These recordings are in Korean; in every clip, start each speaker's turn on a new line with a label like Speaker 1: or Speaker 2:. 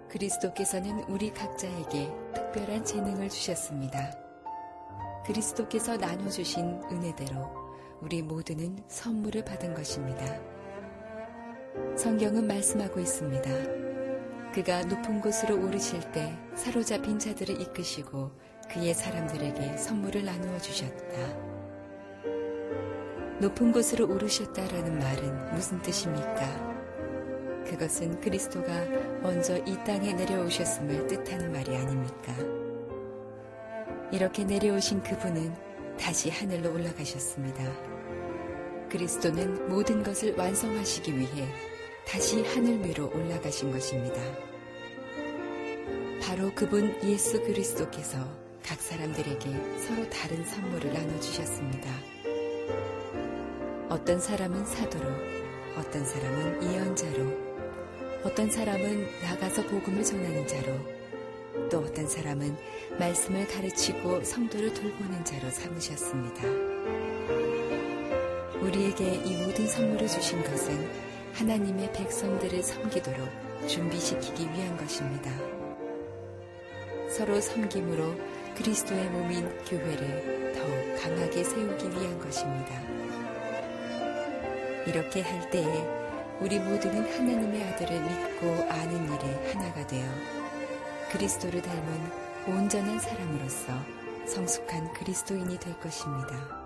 Speaker 1: 그리스도께서는 우리 각자에게 특별한 재능을 주셨습니다. 그리스도께서 나눠주신 은혜대로 우리 모두는 선물을 받은 것입니다. 성경은 말씀하고 있습니다. 그가 높은 곳으로 오르실 때 사로잡힌 자들을 이끄시고 그의 사람들에게 선물을 나누어 주셨다. 높은 곳으로 오르셨다라는 말은 무슨 뜻입니까? 그것은 그리스도가 먼저 이 땅에 내려오셨음을 뜻하는 말이 아닙니까? 이렇게 내려오신 그분은 다시 하늘로 올라가셨습니다. 그리스도는 모든 것을 완성하시기 위해 다시 하늘 위로 올라가신 것입니다. 바로 그분 예수 그리스도께서 각 사람들에게 서로 다른 선물을 나눠주셨습니다. 어떤 사람은 사도로, 어떤 사람은 예언자로, 어떤 사람은 나가서 복음을 전하는 자로, 또 어떤 사람은 말씀을 가르치고 성도를 돌보는 자로 삼으셨습니다. 우리에게 이 모든 선물을 주신 것은 하나님의 백성들을 섬기도록 준비시키기 위한 것입니다. 서로 섬김으로 그리스도의 몸인 교회를 더욱 강하게 세우기 위한 것입니다. 이렇게 할 때에 우리 모두는 하나님의 아들을 믿고 아는 일에 하나가 되어 그리스도를 닮은 온전한 사람으로서 성숙한 그리스도인이 될 것입니다.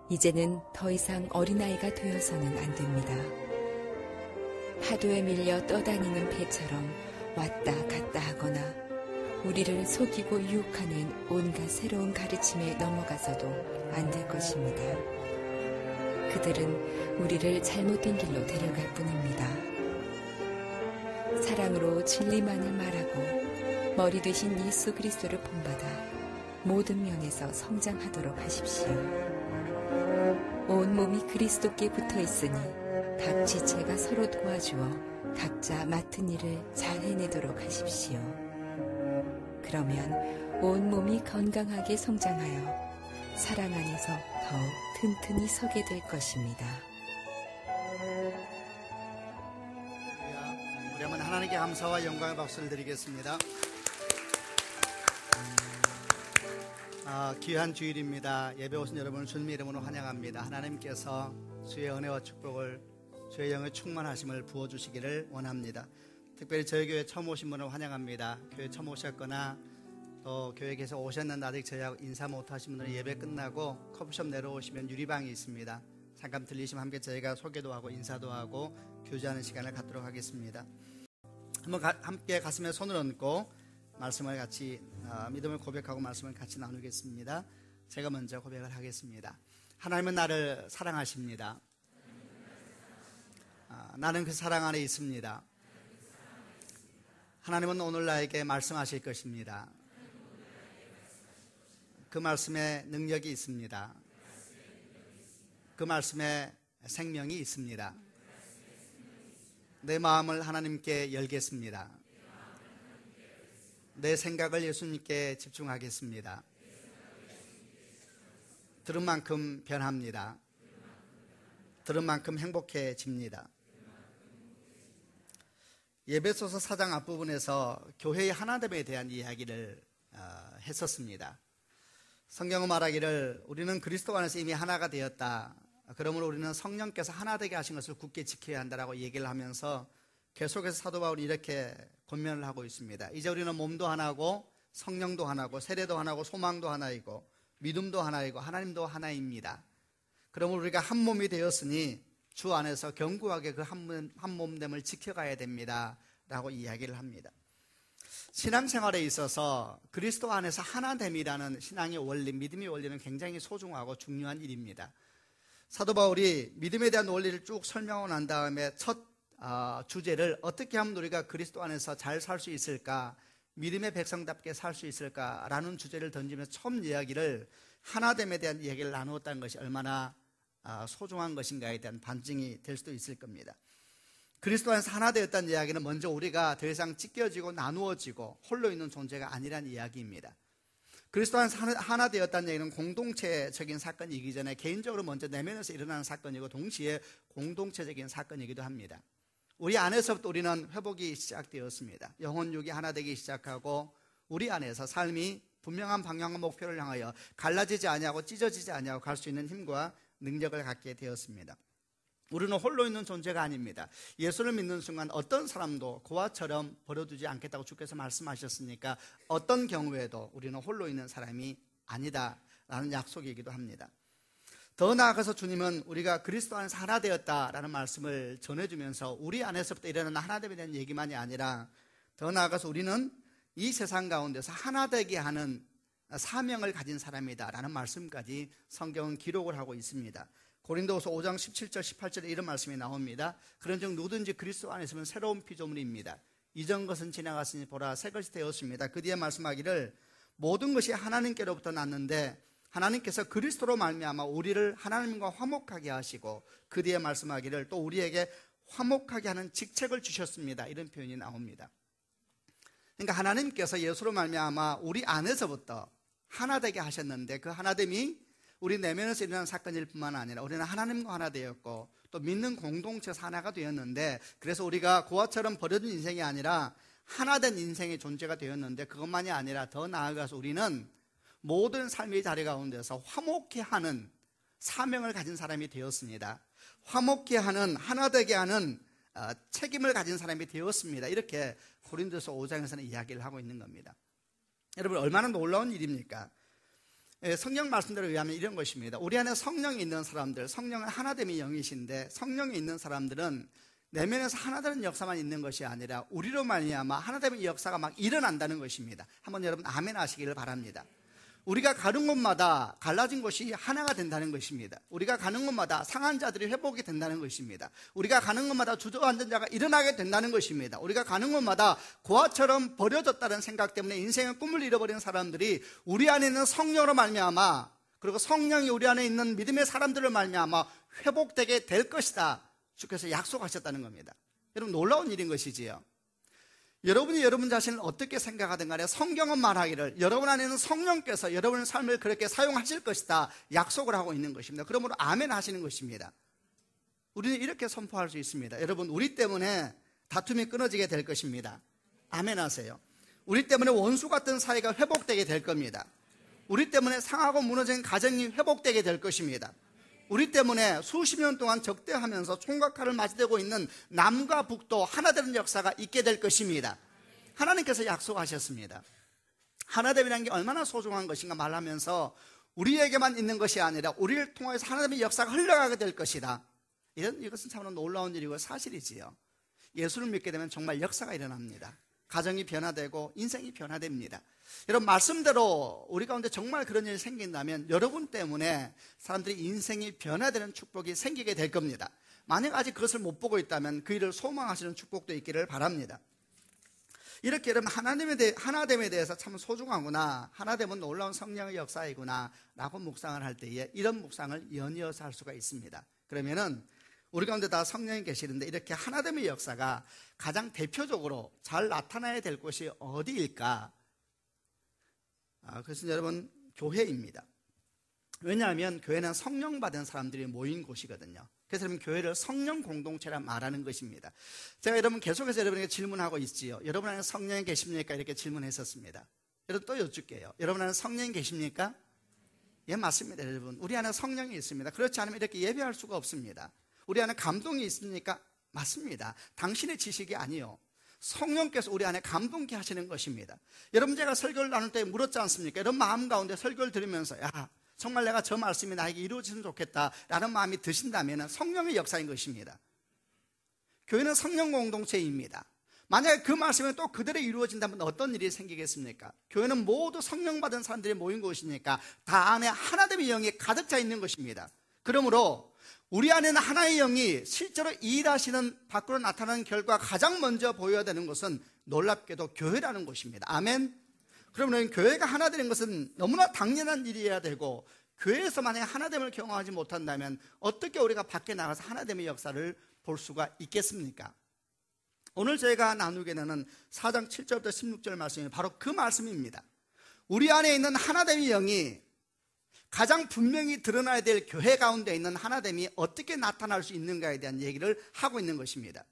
Speaker 1: 이제는 더 이상 어린아이가 되어서는 안 됩니다. 파도에 밀려 떠다니는 배처럼 왔다 갔다 하거나 우리를 속이고 유혹하는 온갖 새로운 가르침에 넘어가서도 안 될 것입니다. 그들은 우리를 잘못된 길로 데려갈 뿐입니다. 사랑으로 진리만을 말하고 머리 되신 예수 그리스도를 본받아 모든 면에서 성장하도록 하십시오. 온 몸이 그리스도께 붙어 있으니 각 지체가 서로 도와주어 각자 맡은 일을 잘 해내도록 하십시오. 그러면 온 몸이 건강하게 성장하여 사랑 안에서 더욱 튼튼히 서게 될 것입니다.
Speaker 2: 우리 한번 하나님께 감사와 영광의 박수를 드리겠습니다. 귀한 주일입니다. 예배 오신 여러분을 주님의 이름으로 환영합니다. 하나님께서 주의 은혜와 축복을, 주의 영의 충만하심을 부어주시기를 원합니다. 특별히 저희 교회 처음 오신 분을 환영합니다. 교회 처음 오셨거나 또 교회에 계속 오셨는데 아직 저희하고 인사 못하신 분들은 예배 끝나고 커피숍 내려오시면 유리방이 있습니다. 잠깐 들리시면 함께 저희가 소개도 하고 인사도 하고 교제하는 시간을 갖도록 하겠습니다. 한번 함께 가슴에 손을 얹고 말씀을 같이 믿음을 고백하고 말씀을 같이 나누겠습니다. 제가 먼저 고백을 하겠습니다. 하나님은 나를 사랑하십니다. 나는 그 사랑 안에 있습니다. 하나님은 오늘 나에게 말씀하실 것입니다. 그 말씀에 능력이 있습니다. 그 말씀에 생명이 있습니다. 내 마음을 하나님께 열겠습니다. 내 생각을 예수님께 집중하겠습니다. 들은 만큼 변합니다. 들은 만큼 행복해집니다. 에베소서 4장 앞부분에서 교회의 하나됨에 대한 이야기를 했었습니다. 성경은 말하기를 우리는 그리스도 안에서 이미 하나가 되었다. 그러므로 우리는 성령께서 하나 되게 하신 것을 굳게 지켜야 한다라고 얘기를 하면서 계속해서 사도 바울이 이렇게 권면을 하고 있습니다. 이제 우리는 몸도 하나고 성령도 하나고 세례도 하나고 소망도 하나이고 믿음도 하나이고 하나님도 하나입니다. 그러므로 우리가 한 몸이 되었으니 주 안에서 견고하게 그 한 몸됨을 지켜가야 됩니다 라고 이야기를 합니다. 신앙생활에 있어서 그리스도 안에서 하나됨이라는 신앙의 원리, 믿음의 원리는 굉장히 소중하고 중요한 일입니다. 사도 바울이 믿음에 대한 원리를 쭉 설명하고 난 다음에 첫 주제를 어떻게 하면 우리가 그리스도 안에서 잘 살 수 있을까, 믿음의 백성답게 살 수 있을까라는 주제를 던지면서 처음 이야기를 하나됨에 대한 이야기를 나누었다는 것이 얼마나 소중한 것인가에 대한 반증이 될 수도 있을 겁니다. 그리스도 안에서 하나 되었다는 이야기는 먼저 우리가 더 이상 찢겨지고 나누어지고 홀로 있는 존재가 아니라는 이야기입니다. 그리스도 안에서 하나 되었다는 얘기는 공동체적인 사건이기 전에 개인적으로 먼저 내면에서 일어나는 사건이고 동시에 공동체적인 사건이기도 합니다. 우리 안에서부터 우리는 회복이 시작되었습니다. 영혼육이 하나 되기 시작하고 우리 안에서 삶이 분명한 방향과 목표를 향하여 갈라지지 아니하고 찢어지지 아니하고 갈 수 있는 힘과 능력을 갖게 되었습니다. 우리는 홀로 있는 존재가 아닙니다. 예수를 믿는 순간 어떤 사람도 고아처럼 버려두지 않겠다고 주께서 말씀하셨으니까 어떤 경우에도 우리는 홀로 있는 사람이 아니다라는 약속이기도 합니다. 더 나아가서 주님은 우리가 그리스도 안에서 하나 되었다라는 말씀을 전해주면서 우리 안에서부터 일어나는 하나됨에 대한 얘기만이 아니라 더 나아가서 우리는 이 세상 가운데서 하나 되게 하는 사명을 가진 사람이다라는 말씀까지 성경은 기록을 하고 있습니다. 고린도후서 5장 17절 18절에 이런 말씀이 나옵니다. 그런즉 누구든지 그리스도 안에 있으면 새로운 피조물입니다. 이전 것은 지나갔으니 보라 새 것이 되었습니다. 그 뒤에 말씀하기를 모든 것이 하나님께로부터 났는데 하나님께서 그리스도로 말미암아 우리를 하나님과 화목하게 하시고 그 뒤에 말씀하기를 또 우리에게 화목하게 하는 직책을 주셨습니다. 이런 표현이 나옵니다. 그러니까 하나님께서 예수로 말미암아 우리 안에서부터 하나 되게 하셨는데 그 하나됨이 우리 내면에서 일어난 사건일 뿐만 아니라 우리는 하나님과 하나 되었고 또 믿는 공동체에서 하나가 되었는데 그래서 우리가 고아처럼 버려진 인생이 아니라 하나된 인생의 존재가 되었는데 그것만이 아니라 더 나아가서 우리는 모든 삶의 자리 가운데서 화목케 하는 사명을 가진 사람이 되었습니다. 화목케 하는 하나되게 하는 책임을 가진 사람이 되었습니다. 이렇게 고린도서 5장에서는 이야기를 하고 있는 겁니다. 여러분 얼마나 놀라운 일입니까? 성경 말씀대로 의하면 이런 것입니다. 우리 안에 성령이 있는 사람들, 성령은 하나됨이 영이신데 성령이 있는 사람들은 내면에서 하나되는 역사만 있는 것이 아니라 우리로 말미암아 하나됨의 역사가 막 일어난다는 것입니다. 한번 여러분 아멘 하시기를 바랍니다. 우리가 가는 곳마다 갈라진 것이 하나가 된다는 것입니다. 우리가 가는 곳마다 상한 자들이 회복이 된다는 것입니다. 우리가 가는 곳마다 주저앉은 자가 일어나게 된다는 것입니다. 우리가 가는 곳마다 고아처럼 버려졌다는 생각 때문에 인생의 꿈을 잃어버린 사람들이 우리 안에 있는 성령으로 말미암아 그리고 성령이 우리 안에 있는 믿음의 사람들을 말미암아 회복되게 될 것이다. 주께서 약속하셨다는 겁니다. 여러분 놀라운 일인 것이지요. 여러분이 여러분 자신을 어떻게 생각하든 간에 성경은 말하기를 여러분 안에는 성령께서 여러분의 삶을 그렇게 사용하실 것이다 약속을 하고 있는 것입니다. 그러므로 아멘 하시는 것입니다. 우리는 이렇게 선포할 수 있습니다. 여러분 우리 때문에 다툼이 끊어지게 될 것입니다. 아멘 하세요. 우리 때문에 원수 같은 사이가 회복되게 될 겁니다. 우리 때문에 상하고 무너진 가정이 회복되게 될 것입니다. 우리 때문에 수십 년 동안 적대하면서 총각화를 맞이되고 있는 남과 북도 하나 되는 역사가 있게 될 것입니다. 하나님께서 약속하셨습니다. 하나됨이라는 게 얼마나 소중한 것인가 말하면서 우리에게만 있는 것이 아니라 우리를 통해서 하나됨의 역사가 흘러가게 될 것이다. 이것은 참으로 놀라운 일이고 사실이지요. 예수를 믿게 되면 정말 역사가 일어납니다. 가정이 변화되고 인생이 변화됩니다. 여러분 말씀대로 우리 가운데 정말 그런 일이 생긴다면 여러분 때문에 사람들이 인생이 변화되는 축복이 생기게 될 겁니다. 만약 아직 그것을 못 보고 있다면 그 일을 소망하시는 축복도 있기를 바랍니다. 이렇게 여러분 하나됨에 대해서 참 소중하구나, 하나됨은 놀라운 성령의 역사이구나 라고 묵상을 할 때에 이런 묵상을 연이어서 할 수가 있습니다. 그러면은 우리 가운데 다 성령이 계시는데 이렇게 하나됨의 역사가 가장 대표적으로 잘 나타나야 될 곳이 어디일까? 그것은 여러분 교회입니다. 왜냐하면 교회는 성령 받은 사람들이 모인 곳이거든요. 그래서 여러분 교회를 성령 공동체라 말하는 것입니다. 제가 여러분 계속해서 여러분에게 질문하고 있지요. 여러분 안에 성령이 계십니까? 이렇게 질문했었습니다. 여러분 또 여쭐게요. 여러분 안에 성령이 계십니까? 예, 맞습니다. 여러분 우리 안에 성령이 있습니다. 그렇지 않으면 이렇게 예배할 수가 없습니다. 우리 안에 감동이 있습니까? 맞습니다. 당신의 지식이 아니요, 성령께서 우리 안에 감동케 하시는 것입니다. 여러분 제가 설교를 나눌 때 물었지 않습니까? 여러분 마음 가운데 설교를 들으면서 야 정말 내가 저 말씀이 나에게 이루어지면 좋겠다라는 마음이 드신다면 성령의 역사인 것입니다. 교회는 성령 공동체입니다. 만약에 그 말씀이 또 그대로 이루어진다면 어떤 일이 생기겠습니까? 교회는 모두 성령 받은 사람들이 모인 곳이니까 다 안에 하나됨의 영이 가득 차 있는 것입니다. 그러므로 우리 안에는 하나의 영이 실제로 일하시는 밖으로 나타나는 결과 가장 먼저 보여야 되는 것은 놀랍게도 교회라는 것입니다. 아멘. 그러면 교회가 하나 되는 것은 너무나 당연한 일이어야 되고 교회에서 만약에 하나됨을 경험하지 못한다면 어떻게 우리가 밖에 나가서 하나됨의 역사를 볼 수가 있겠습니까? 오늘 저희가 나누게 되는 4장 7절부터 16절 말씀이 바로 그 말씀입니다. 우리 안에 있는 하나됨의 영이 가장 분명히 드러나야 될 교회 가운데 있는 하나됨이 어떻게 나타날 수 있는가에 대한 얘기를 하고 있는 것입니다.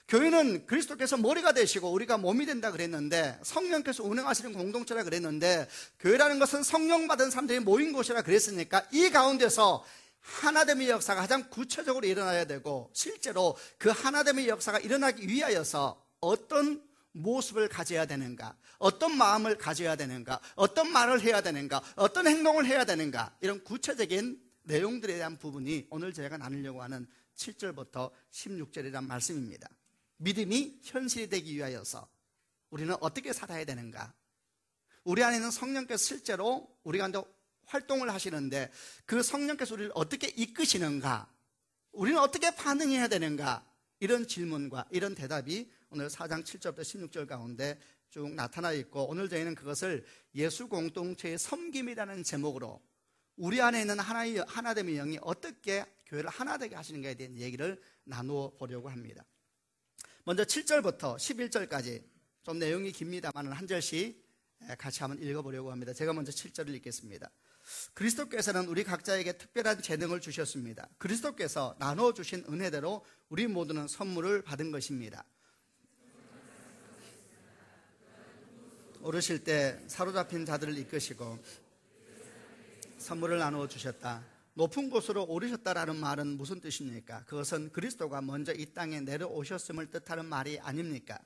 Speaker 2: 교회는 그리스도께서 머리가 되시고 우리가 몸이 된다 그랬는데, 성령께서 운행하시는 공동체라 그랬는데, 교회라는 것은 성령 받은 사람들이 모인 곳이라 그랬으니까 이 가운데서 하나됨의 역사가 가장 구체적으로 일어나야 되고, 실제로 그 하나됨의 역사가 일어나기 위하여서 어떤 모습을 가져야 되는가, 어떤 마음을 가져야 되는가, 어떤 말을 해야 되는가, 어떤 행동을 해야 되는가, 이런 구체적인 내용들에 대한 부분이 오늘 제가 나누려고 하는 7절부터 16절이란 말씀입니다. 믿음이 현실이 되기 위하여서 우리는 어떻게 살아야 되는가, 우리 안에는 성령께서 실제로 우리 가운데 활동을 하시는데 그 성령께서 우리를 어떻게 이끄시는가, 우리는 어떻게 반응해야 되는가, 이런 질문과 이런 대답이 오늘 4장 7절부터 16절 가운데 쭉 나타나 있고, 오늘 저희는 그것을 예수 공동체의 섬김이라는 제목으로 우리 안에 있는 하나됨의 영이 어떻게 교회를 하나되게 하시는가에 대한 얘기를 나누어 보려고 합니다. 먼저 7절부터 11절까지 좀 내용이 깁니다만 한 절씩 같이 한번 읽어보려고 합니다. 제가 먼저 7절을 읽겠습니다. 그리스도께서는 우리 각자에게 특별한 재능을 주셨습니다. 그리스도께서 나누어 주신 은혜대로 우리 모두는 선물을 받은 것입니다. 오르실 때 사로잡힌 자들을 이끄시고 선물을 나누어 주셨다. 높은 곳으로 오르셨다라는 말은 무슨 뜻입니까? 그것은 그리스도가 먼저 이 땅에 내려오셨음을 뜻하는 말이 아닙니까?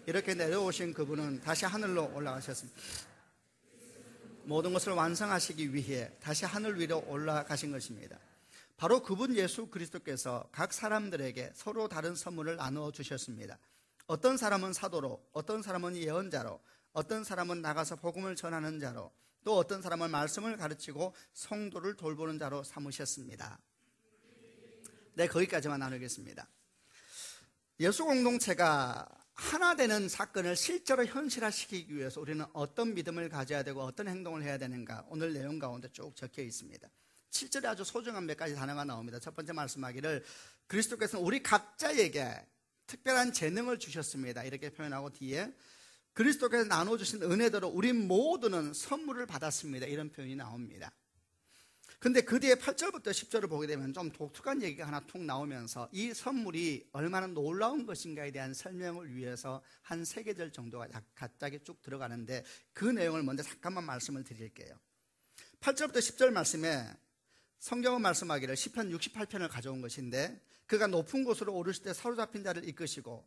Speaker 2: 이렇게 내려오신 그분은 다시 하늘로 올라가셨습니다. 모든 것을 완성하시기 위해 다시 하늘 위로 올라가신 것입니다. 바로 그분 예수 그리스도께서 각 사람들에게 서로 다른 선물을 나누어 주셨습니다. 어떤 사람은 사도로, 어떤 사람은 예언자로, 어떤 사람은 나가서 복음을 전하는 자로, 또 어떤 사람은 말씀을 가르치고 성도를 돌보는 자로 삼으셨습니다. 네, 거기까지만 나누겠습니다. 예수 공동체가 하나 되는 사건을 실제로 현실화시키기 위해서 우리는 어떤 믿음을 가져야 되고 어떤 행동을 해야 되는가, 오늘 내용 가운데 쭉 적혀 있습니다. 7절에 아주 소중한 몇 가지 단어가 나옵니다. 첫 번째 말씀하기를 그리스도께서는 우리 각자에게 특별한 재능을 주셨습니다, 이렇게 표현하고 뒤에 그리스도께서 나눠주신 은혜대로 우리 모두는 선물을 받았습니다, 이런 표현이 나옵니다. 근데 그 뒤에 8절부터 10절을 보게 되면 좀 독특한 얘기가 하나 툭 나오면서 이 선물이 얼마나 놀라운 것인가에 대한 설명을 위해서 한 3계절 정도가 갑자기 쭉 들어가는데, 그 내용을 먼저 잠깐만 말씀을 드릴게요. 8절부터 10절 말씀에 성경은 말씀하기를 시편 68편을 가져온 것인데, 그가 높은 곳으로 오르실 때 사로잡힌 자를 이끄시고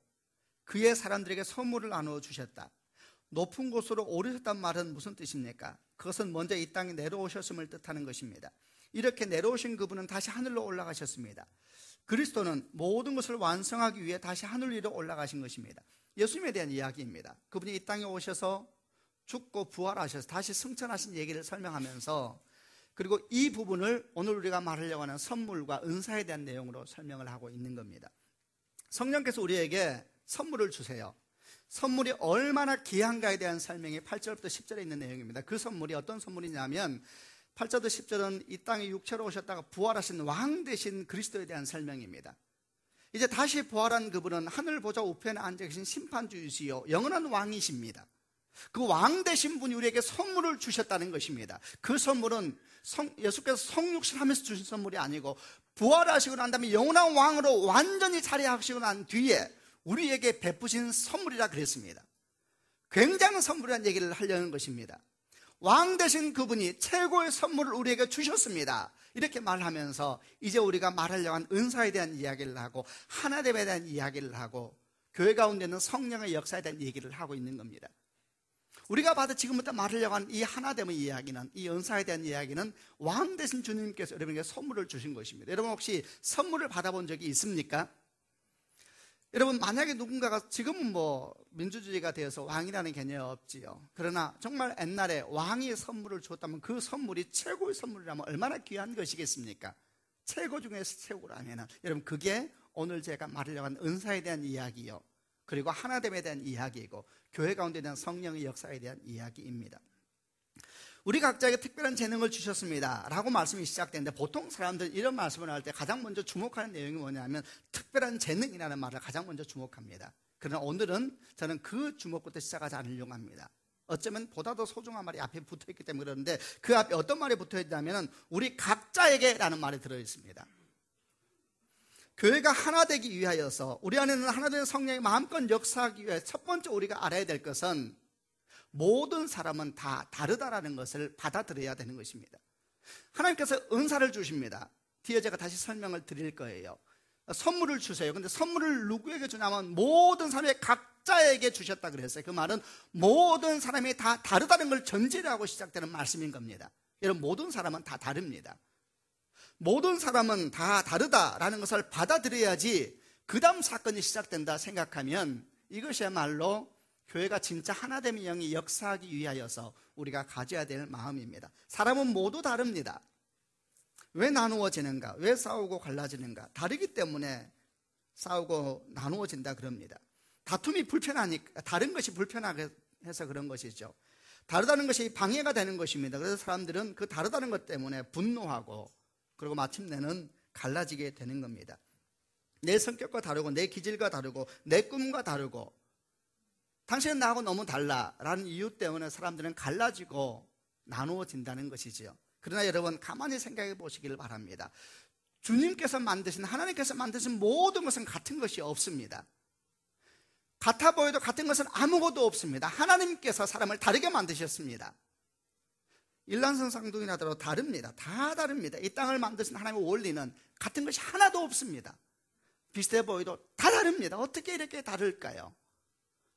Speaker 2: 그의 사람들에게 선물을 나누어 주셨다. 높은 곳으로 오르셨단 말은 무슨 뜻입니까? 그것은 먼저 이 땅에 내려오셨음을 뜻하는 것입니다. 이렇게 내려오신 그분은 다시 하늘로 올라가셨습니다. 그리스도는 모든 것을 완성하기 위해 다시 하늘 위로 올라가신 것입니다. 예수님에 대한 이야기입니다. 그분이 이 땅에 오셔서 죽고 부활하셔서 다시 승천하신 얘기를 설명하면서, 그리고 이 부분을 오늘 우리가 말하려고 하는 선물과 은사에 대한 내용으로 설명을 하고 있는 겁니다. 성령께서 우리에게 선물을 주세요. 선물이 얼마나 귀한가에 대한 설명이 8절부터 10절에 있는 내용입니다. 그 선물이 어떤 선물이냐면 8절부터 10절은 이 땅에 육체로 오셨다가 부활하신 왕 되신 그리스도에 대한 설명입니다. 이제 다시 부활한 그분은 하늘 보좌 우편에 앉아 계신 심판주이시요 영원한 왕이십니다. 그 왕 되신 분이 우리에게 선물을 주셨다는 것입니다. 그 선물은 예수께서 성육신하면서 주신 선물이 아니고 부활하시고 난 다음에 영원한 왕으로 완전히 자리하시고 난 뒤에 우리에게 베푸신 선물이라 그랬습니다. 굉장한 선물이라는 얘기를 하려는 것입니다. 왕 되신 그분이 최고의 선물을 우리에게 주셨습니다. 이렇게 말하면서 이제 우리가 말하려고 한 은사에 대한 이야기를 하고 하나됨에 대한 이야기를 하고 교회 가운데 있는 성령의 역사에 대한 얘기를 하고 있는 겁니다. 우리가 봐도 지금부터 말하려고 하는 이 하나됨의 이야기는, 이 은사에 대한 이야기는 왕 되신 주님께서 여러분에게 선물을 주신 것입니다. 여러분 혹시 선물을 받아본 적이 있습니까? 여러분 만약에 누군가가, 지금은 민주주의가 되어서 왕이라는 개념이 없지요. 그러나 정말 옛날에 왕이 선물을 줬다면 그 선물이 최고의 선물이라면 얼마나 귀한 것이겠습니까? 최고 중에서 최고라면 여러분 그게 오늘 제가 말하려고 하는 은사에 대한 이야기요, 그리고 하나됨에 대한 이야기이고 교회 가운데 대한 성령의 역사에 대한 이야기입니다. 우리 각자에게 특별한 재능을 주셨습니다 라고 말씀이 시작되는데, 보통 사람들은 이런 말씀을 할 때 가장 먼저 주목하는 내용이 뭐냐면 특별한 재능이라는 말을 가장 먼저 주목합니다. 그러나 오늘은 저는 그 주목부터 시작하지 않으려고 합니다. 어쩌면 보다 더 소중한 말이 앞에 붙어있기 때문에 그러는데, 그 앞에 어떤 말이 붙어있냐면 우리 각자에게 라는 말이 들어있습니다. 교회가 하나 되기 위하여서 우리 안에는 하나된 성령이 마음껏 역사하기 위해 첫 번째 우리가 알아야 될 것은 모든 사람은 다 다르다라는 것을 받아들여야 되는 것입니다. 하나님께서 은사를 주십니다. 뒤에 제가 다시 설명을 드릴 거예요. 선물을 주세요. 근데 선물을 누구에게 주냐면 모든 사람의 각자에게 주셨다 그랬어요. 그 말은 모든 사람이 다 다르다는 걸 전제로 하고 시작되는 말씀인 겁니다. 여러분, 모든 사람은 다 다릅니다. 모든 사람은 다 다르다라는 것을 받아들여야지 그 다음 사건이 시작된다 생각하면 이것이야말로 교회가 진짜 하나됨의 영이 역사하기 위하여서 우리가 가져야 될 마음입니다. 사람은 모두 다릅니다. 왜 나누어지는가? 왜 싸우고 갈라지는가? 다르기 때문에 싸우고 나누어진다 그럽니다. 다툼이 불편하니까, 다른 것이 불편하게 해서 그런 것이죠. 다르다는 것이 방해가 되는 것입니다. 그래서 사람들은 그 다르다는 것 때문에 분노하고 그리고 마침내는 갈라지게 되는 겁니다. 내 성격과 다르고 내 기질과 다르고 내 꿈과 다르고 당신은 나하고 너무 달라라는 이유 때문에 사람들은 갈라지고 나누어진다는 것이지요. 그러나 여러분, 가만히 생각해 보시기를 바랍니다. 주님께서 만드신, 하나님께서 만드신 모든 것은 같은 것이 없습니다. 같아 보여도 같은 것은 아무것도 없습니다. 하나님께서 사람을 다르게 만드셨습니다. 일란성 쌍둥이라도 다릅니다. 다 다릅니다. 이 땅을 만드신 하나님의 원리는 같은 것이 하나도 없습니다. 비슷해 보여도 다 다릅니다. 어떻게 이렇게 다를까요?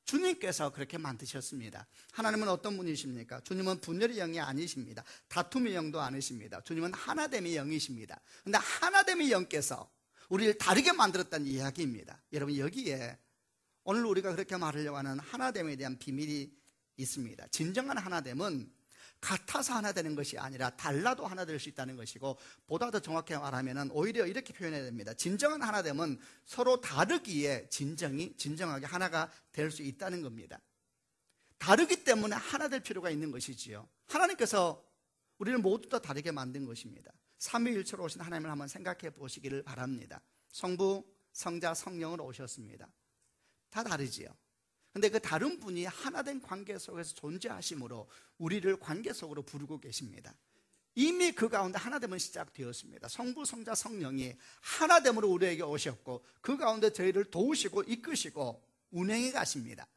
Speaker 2: 주님께서 그렇게 만드셨습니다. 하나님은 어떤 분이십니까? 주님은 분열의 영이 아니십니다. 다툼의 영도 아니십니다. 주님은 하나됨의 영이십니다. 그런데 하나됨의 영께서 우리를 다르게 만들었다는 이야기입니다. 여러분, 여기에 오늘 우리가 그렇게 말하려고 하는 하나됨에 대한 비밀이 있습니다. 진정한 하나됨은 같아서 하나 되는 것이 아니라 달라도 하나 될 수 있다는 것이고, 보다 더 정확하게 말하면 오히려 이렇게 표현해야 됩니다. 진정한 하나됨은 서로 다르기에 진정하게 하나가 될 수 있다는 겁니다. 다르기 때문에 하나 될 필요가 있는 것이지요. 하나님께서 우리를 모두 다 다르게 만든 것입니다. 삼위일체로 오신 하나님을 한번 생각해 보시기를 바랍니다. 성부, 성자, 성령으로 오셨습니다. 다 다르지요. 그런데 그 다른 분이 하나된 관계 속에서 존재하심으로 우리를 관계 속으로 부르고 계십니다. 이미 그 가운데 하나됨은 시작되었습니다. 성부, 성자, 성령이 하나됨으로 우리에게 오셨고 그 가운데 저희를 도우시고 이끄시고 운행해 가십니다.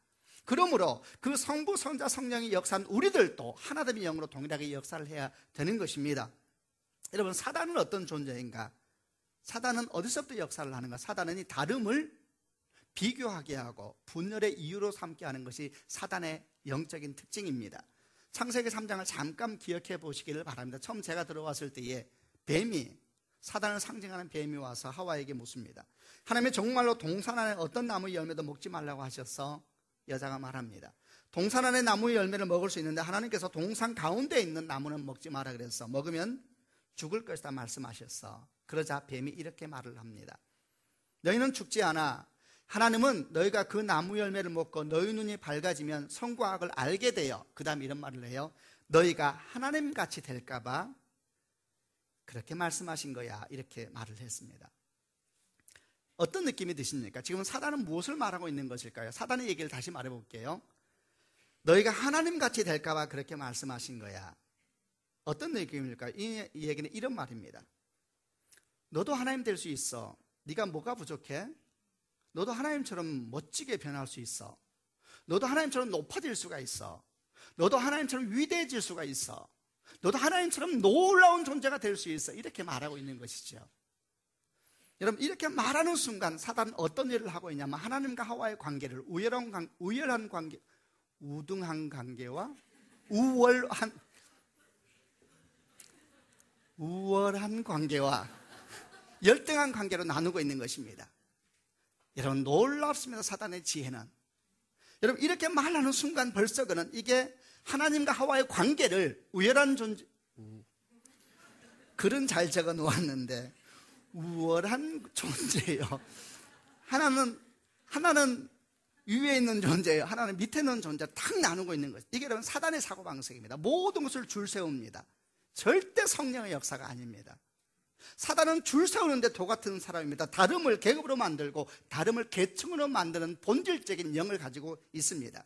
Speaker 2: 그러므로 그 성부, 성자, 성령이 역사한 우리들도 하나됨의 영으로 동일하게 역사를 해야 되는 것입니다. 여러분, 사단은 어떤 존재인가? 사단은 어디서부터 역사를 하는가? 사단은 이 다름을 비교하게 하고 분열의 이유로 삼게 하는 것이 사단의 영적인 특징입니다. 창세기 3장을 잠깐 기억해 보시기를 바랍니다. 처음 제가 들어왔을 때에 뱀이, 사단을 상징하는 뱀이 와서 하와에게 묻습니다. 하나님이 정말로 동산 안에 어떤 나무 열매도 먹지 말라고 하셔서 여자가 말합니다. 동산 안에 나무 열매를 먹을 수 있는데 하나님께서 동산 가운데 있는 나무는 먹지 마라 그랬어. 먹으면 죽을 것이다 말씀하셨어. 그러자 뱀이 이렇게 말을 합니다. 너희는 죽지 않아. 하나님은 너희가 그 나무 열매를 먹고 너희 눈이 밝아지면 선과 악을 알게 되어, 그 다음 이런 말을 해요. 너희가 하나님같이 될까봐 그렇게 말씀하신 거야. 이렇게 말을 했습니다. 어떤 느낌이 드십니까? 지금 사단은 무엇을 말하고 있는 것일까요? 사단의 얘기를 다시 말해볼게요. 너희가 하나님같이 될까봐 그렇게 말씀하신 거야. 어떤 느낌일까요? 이 얘기는 이런 말입니다. 너도 하나님 될 수 있어. 네가 뭐가 부족해? 너도 하나님처럼 멋지게 변할 수 있어. 너도 하나님처럼 높아질 수가 있어. 너도 하나님처럼 위대해질 수가 있어. 너도 하나님처럼 놀라운 존재가 될 수 있어. 이렇게 말하고 있는 것이죠. 여러분, 이렇게 말하는 순간 사단은 어떤 일을 하고 있냐면 하나님과 하와의 관계를 우월한 관계, 우등한 관계와 우월한 관계와 열등한 관계로 나누고 있는 것입니다. 여러분, 놀랍습니다. 사단의 지혜는. 여러분, 이렇게 말하는 순간 벌써 그는 이게 하나님과 하와의 관계를 우월한 존재, 글은 잘 적어 놓았는데 우월한 존재예요. 하나는 위에 있는 존재예요. 하나는 밑에 있는 존재를 탁 나누고 있는 거죠. 이게 여러분 사단의 사고방식입니다. 모든 것을 줄 세웁니다. 절대 성령의 역사가 아닙니다. 사단은 줄 세우는데 도 같은 사람입니다. 다름을 계급으로 만들고 다름을 계층으로 만드는 본질적인 영을 가지고 있습니다.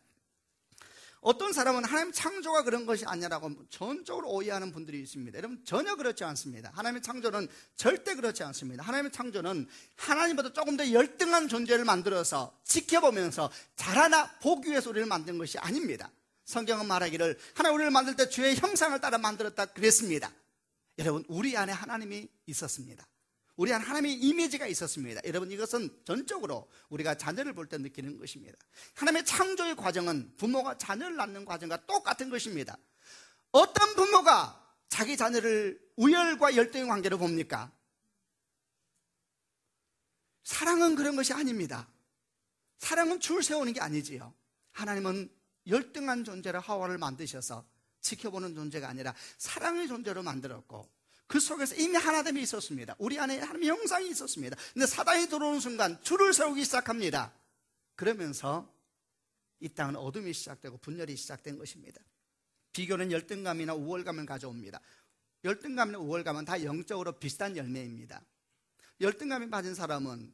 Speaker 2: 어떤 사람은 하나님 창조가 그런 것이 아니라고 전적으로 오해하는 분들이 있습니다. 여러분, 전혀 그렇지 않습니다. 하나님의 창조는 절대 그렇지 않습니다. 하나님의 창조는 하나님보다 조금 더 열등한 존재를 만들어서 지켜보면서 자라나 보기 위해서 우리를 만든 것이 아닙니다. 성경은 말하기를 하나님 우리를 만들 때 주의 형상을 따라 만들었다 그랬습니다. 여러분, 우리 안에 하나님이 있었습니다. 우리 안에 하나님의 이미지가 있었습니다. 여러분, 이것은 전적으로 우리가 자녀를 볼 때 느끼는 것입니다. 하나님의 창조의 과정은 부모가 자녀를 낳는 과정과 똑같은 것입니다. 어떤 부모가 자기 자녀를 우열과 열등의 관계로 봅니까? 사랑은 그런 것이 아닙니다. 사랑은 줄 세우는 게 아니지요. 하나님은 열등한 존재로 하와를 만드셔서 지켜보는 존재가 아니라 사랑의 존재로 만들었고, 그 속에서 이미 하나됨이 있었습니다. 우리 안에 하나님의 형상이 있었습니다. 근데 사단이 들어오는 순간 줄을 세우기 시작합니다. 그러면서 이 땅은 어둠이 시작되고 분열이 시작된 것입니다. 비교는 열등감이나 우월감을 가져옵니다. 열등감이나 우월감은 다 영적으로 비슷한 열매입니다. 열등감이 빠진 사람은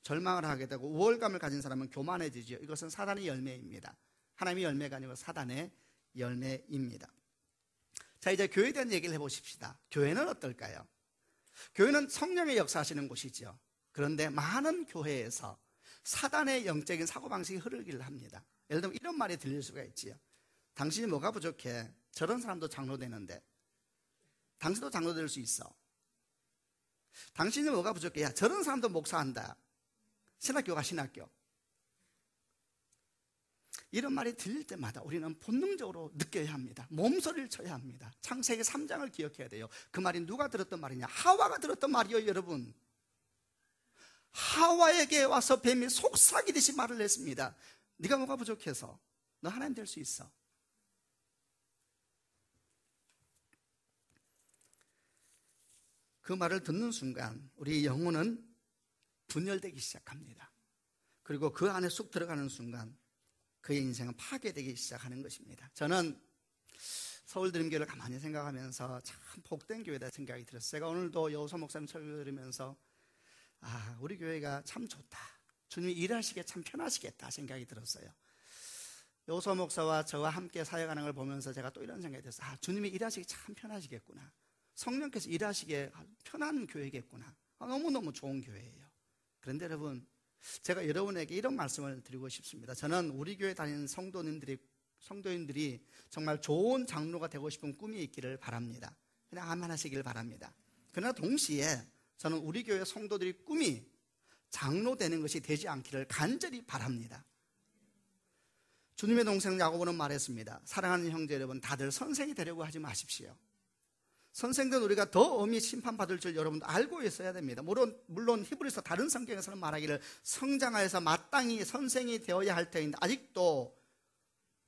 Speaker 2: 절망을 하게 되고, 우월감을 가진 사람은 교만해지죠. 이것은 사단의 열매입니다. 하나님의 열매가 아니고 사단의 열매입니다. 자, 이제 교회에 대한 얘기를 해보십시다. 교회는 어떨까요? 교회는 성령의 역사하시는 곳이죠. 그런데 많은 교회에서 사단의 영적인 사고방식이 흐르기를 합니다. 예를 들면 이런 말이 들릴 수가 있지요. 당신이 뭐가 부족해? 저런 사람도 장로되는데 당신도 장로될 수 있어. 당신이 뭐가 부족해? 야, 저런 사람도 목사한다. 신학교가 신학교. 이런 말이 들릴 때마다 우리는 본능적으로 느껴야 합니다. 몸소리를 쳐야 합니다. 창세기 3장을 기억해야 돼요. 그 말이 누가 들었던 말이냐? 하와가 들었던 말이요, 여러분. 하와에게 와서 뱀이 속삭이듯이 말을 했습니다. 네가 뭐가 부족해서 너 하나님 될 수 있어. 그 말을 듣는 순간 우리 영혼은 분열되기 시작합니다. 그리고 그 안에 쑥 들어가는 순간 그의 인생은 파괴되기 시작하는 것입니다. 저는 서울드림교회를 가만히 생각하면서 참 복된 교회다 생각이 들었어요. 제가 오늘도 여호사 목사님 설교 들으면서 우리 교회가 참 좋다. 주님이 일하시기에 참 편하시겠다 생각이 들었어요. 여호사 목사와 저와 함께 사역하는 걸 보면서 제가 또 이런 생각이 들었어요. 주님이 일하시기 참 편하시겠구나. 성령께서 일하시기에 편한 교회겠구나. 너무너무 좋은 교회예요. 그런데 여러분, 제가 여러분에게 이런 말씀을 드리고 싶습니다. 저는 우리 교회 다니는 성도인들이 정말 좋은 장로가 되고 싶은 꿈이 있기를 바랍니다. 그냥 암만하시길 바랍니다. 그러나 동시에 저는 우리 교회 성도들의 꿈이 장로 되는 것이 되지 않기를 간절히 바랍니다. 주님의 동생 야고보는 말했습니다. 사랑하는 형제 여러분, 다들 선생이 되려고 하지 마십시오. 선생들은 우리가 더 엄히 심판받을 줄 여러분도 알고 있어야 됩니다. 물론 히브리서 다른 성경에서는 말하기를 성장하여서 마땅히 선생이 되어야 할 터인데 아직도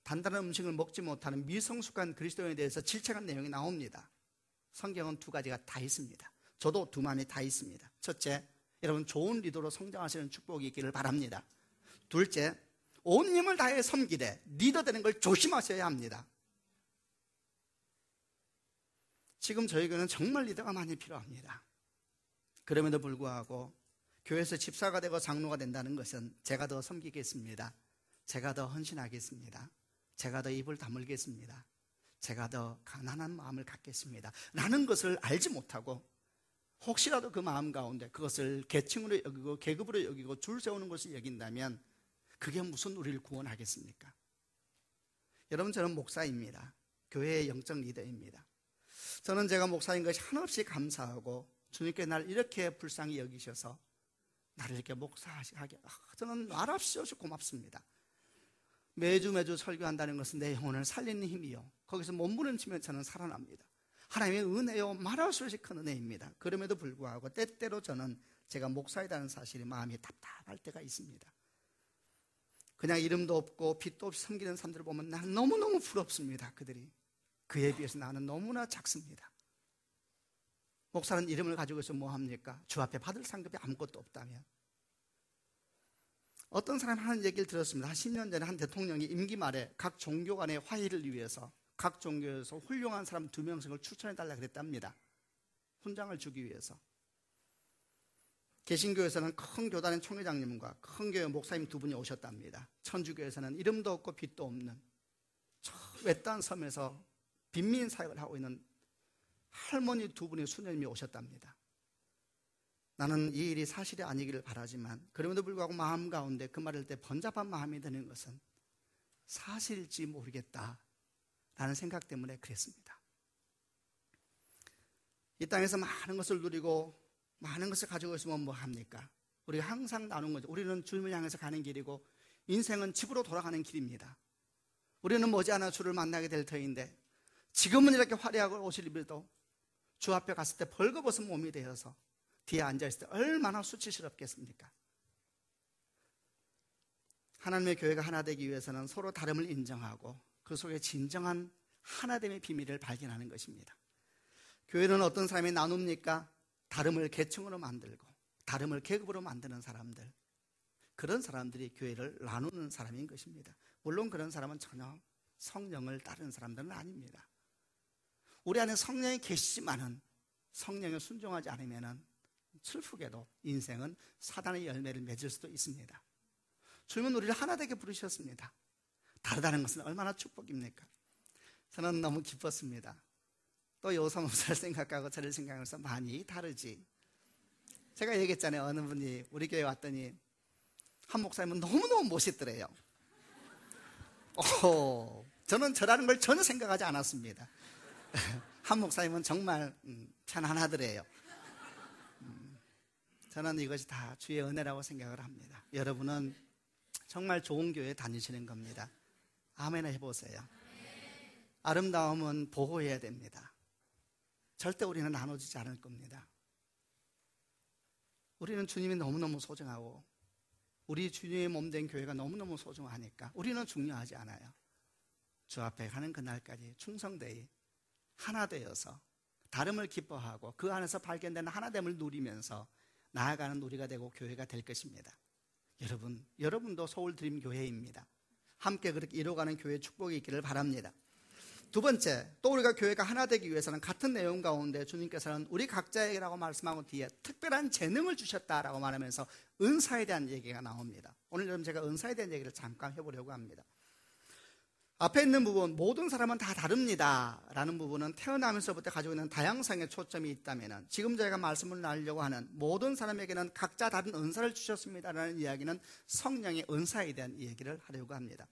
Speaker 2: 단단한 음식을 먹지 못하는 미성숙한 그리스도인에 대해서 질책한 내용이 나옵니다. 성경은 두 가지가 다 있습니다. 저도 두 마음이 다 있습니다. 첫째, 여러분 좋은 리더로 성장하시는 축복이 있기를 바랍니다. 둘째, 온 힘을 다해 섬기되 리더 되는 걸 조심하셔야 합니다. 지금 저희 교회는 정말 리더가 많이 필요합니다. 그럼에도 불구하고 교회에서 집사가 되고 장로가 된다는 것은 제가 더 섬기겠습니다. 제가 더 헌신하겠습니다. 제가 더 입을 다물겠습니다. 제가 더 가난한 마음을 갖겠습니다. 라는 것을 알지 못하고 혹시라도 그 마음 가운데 그것을 계층으로 여기고 계급으로 여기고 줄 세우는 것을 여긴다면 그게 무슨 우리를 구원하겠습니까? 여러분, 저는 목사입니다. 교회의 영적 리더입니다. 저는 제가 목사인 것이 한없이 감사하고 주님께 날 이렇게 불쌍히 여기셔서 나를 이렇게 목사하게 저는 말없이 고맙습니다. 매주 설교한다는 것은 내 영혼을 살리는 힘이요, 거기서 몸부림치면 저는 살아납니다. 하나님의 은혜요, 말할 수 없이 큰 은혜입니다. 그럼에도 불구하고 때때로 저는 제가 목사이라는 사실에 마음이 답답할 때가 있습니다. 그냥 이름도 없고 빛도 없이 섬기는 사람들을 보면 나는 너무너무 부럽습니다. 그들이 그에 비해서 나는 너무나 작습니다. 목사는 이름을 가지고 있어 뭐합니까? 주 앞에 받을 상급이 아무것도 없다면. 어떤 사람이 하는 얘기를 들었습니다. 한 10년 전에 한 대통령이 임기 말에 각 종교 간의 화해를 위해서 각 종교에서 훌륭한 사람 2명씩을 추천해달라 그랬답니다. 훈장을 주기 위해서. 개신교에서는 큰 교단의 총회장님과 큰 교회 목사님 2분이 오셨답니다. 천주교에서는 이름도 없고 빛도 없는 외딴 섬에서 빈민 사역을 하고 있는 할머니 두 분의 수녀님이 오셨답니다. 나는 이 일이 사실이 아니기를 바라지만 그럼에도 불구하고 마음 가운데 그 말을 때 번잡한 마음이 드는 것은 사실일지 모르겠다라는 생각 때문에 그랬습니다. 이 땅에서 많은 것을 누리고 많은 것을 가지고 있으면 뭐 합니까? 우리가 항상 나눈 거죠. 우리는 주님을 향해서 가는 길이고 인생은 집으로 돌아가는 길입니다. 우리는 머지않아 주를 만나게 될 터인데 지금은 이렇게 화려하고 옷을 입어도 주 앞에 갔을 때 벌거벗은 몸이 되어서 뒤에 앉아있을 때 얼마나 수치스럽겠습니까? 하나님의 교회가 하나 되기 위해서는 서로 다름을 인정하고 그 속에 진정한 하나됨의 비밀을 발견하는 것입니다. 교회는 어떤 사람이 나눕니까? 다름을 계층으로 만들고 다름을 계급으로 만드는 사람들, 그런 사람들이 교회를 나누는 사람인 것입니다. 물론 그런 사람은 전혀 성령을 따르는 사람들은 아닙니다. 우리 안에 성령이 계시지만은 성령에 순종하지 않으면은 슬프게도 인생은 사단의 열매를 맺을 수도 있습니다. 주님은 우리를 하나 되게 부르셨습니다. 다르다는 것은 얼마나 축복입니까? 저는 너무 기뻤습니다. 또 요사 목사를 생각하고 저를 생각해서 많이 다르지. 제가 얘기했잖아요. 어느 분이 우리 교회 왔더니 한 목사님은 너무너무 멋있더래요. 저는 저라는 걸 전혀 생각하지 않았습니다. 한 목사님은 정말 편안하더래요. 저는 이것이 다 주의 은혜라고 생각을 합니다. 여러분은 정말 좋은 교회 다니시는 겁니다. 아멘 해보세요. 아름다움은 보호해야 됩니다. 절대 우리는 나눠주지 않을 겁니다. 우리는 주님이 너무너무 소중하고 우리 주님의 몸된 교회가 너무너무 소중하니까 우리는 중요하지 않아요. 주 앞에 가는 그날까지 충성되이 하나 되어서 다름을 기뻐하고 그 안에서 발견되는 하나됨을 누리면서 나아가는 우리가 되고 교회가 될 것입니다. 여러분도 서울드림교회입니다. 함께 그렇게 이루어가는 교회 축복이 있기를 바랍니다. 두 번째, 또 우리가 교회가 하나 되기 위해서는 같은 내용 가운데 주님께서는 우리 각자에게라고 말씀하고 뒤에 특별한 재능을 주셨다라고 말하면서 은사에 대한 얘기가 나옵니다. 오늘 여러분 제가 은사에 대한 얘기를 잠깐 해보려고 합니다. 앞에 있는 부분, 모든 사람은 다 다릅니다 라는 부분은 태어나면서부터 가지고 있는 다양성에 초점이 있다면 지금 저희가 말씀을 나누려고 하는 모든 사람에게는 각자 다른 은사를 주셨습니다 라는 이야기는 성령의 은사에 대한 얘기를 하려고 합니다.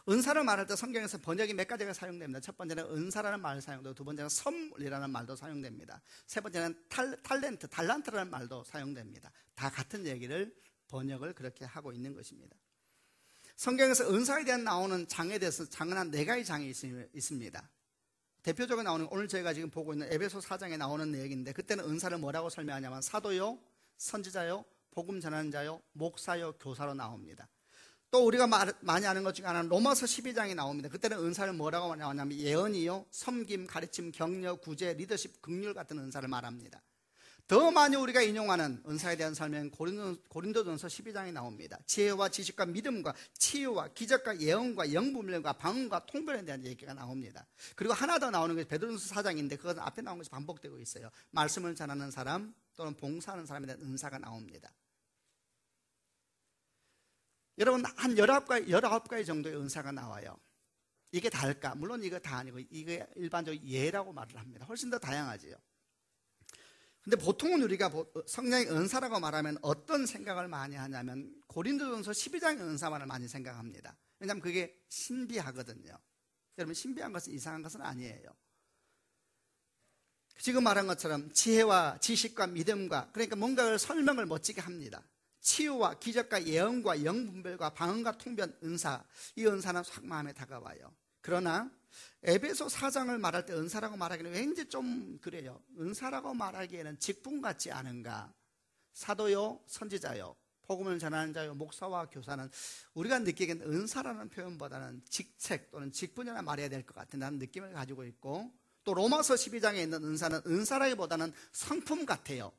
Speaker 2: 은사를 말할 때 성경에서 번역이 몇 가지가 사용됩니다. 첫 번째는 은사라는 말이 사용되고 두 번째는 선물이라는 말도 사용됩니다. 세 번째는 달란트라는 말도 사용됩니다. 다 같은 얘기를 번역을 그렇게 하고 있는 것입니다. 성경에서 은사에 대한 나오는 장에 대해서 장은 한 4가지 장이 있습니다. 대표적으로 나오는 오늘 저희가 지금 보고 있는 에베소 4장에 나오는 내용인데 그때는 은사를 뭐라고 설명하냐면 사도요, 선지자요, 복음 전하는 자요, 목사요, 교사로 나옵니다. 또 우리가 많이 아는 것 중에 하나는 로마서 12장이 나옵니다. 그때는 은사를 뭐라고 나오냐면 예언이요, 섬김, 가르침, 격려, 구제, 리더십, 긍휼 같은 은사를 말합니다. 더 많이 우리가 인용하는 은사에 대한 설명은 고린도전서 12장에 나옵니다. 지혜와 지식과 믿음과 치유와 기적과 예언과 영분별과 방언과 통변에 대한 얘기가 나옵니다. 그리고 하나 더 나오는 것이 베드로전서 4장인데 그것은 앞에 나온 것이 반복되고 있어요. 말씀을 전하는 사람 또는 봉사하는 사람에 대한 은사가 나옵니다. 여러분 한 19가지 정도의 은사가 나와요. 이게 다일까? 물론 이거 다 아니고 이게 일반적으로 예라고 말을 합니다. 훨씬 더 다양하지요. 근데 보통은 우리가 성령의 은사라고 말하면 어떤 생각을 많이 하냐면 고린도전서 12장의 은사만을 많이 생각합니다. 왜냐하면 그게 신비하거든요. 여러분 신비한 것은 이상한 것은 아니에요. 지금 말한 것처럼 지혜와 지식과 믿음과 그러니까 뭔가를 설명을 멋지게 합니다. 치유와 기적과 예언과 영분별과 방언과 통변 은사, 이 은사는 확 마음에 다가와요. 그러나 에베소 4장을 말할 때 은사라고 말하기는 왠지 좀 그래요. 은사라고 말하기에는 직분 같지 않은가. 사도요, 선지자요, 복음을 전하는 자요, 목사와 교사는 우리가 느끼기에는 은사라는 표현보다는 직책 또는 직분이라 말해야 될 것 같은 느낌을 가지고 있고, 또 로마서 12장에 있는 은사는 은사라기보다는 성품 같아요.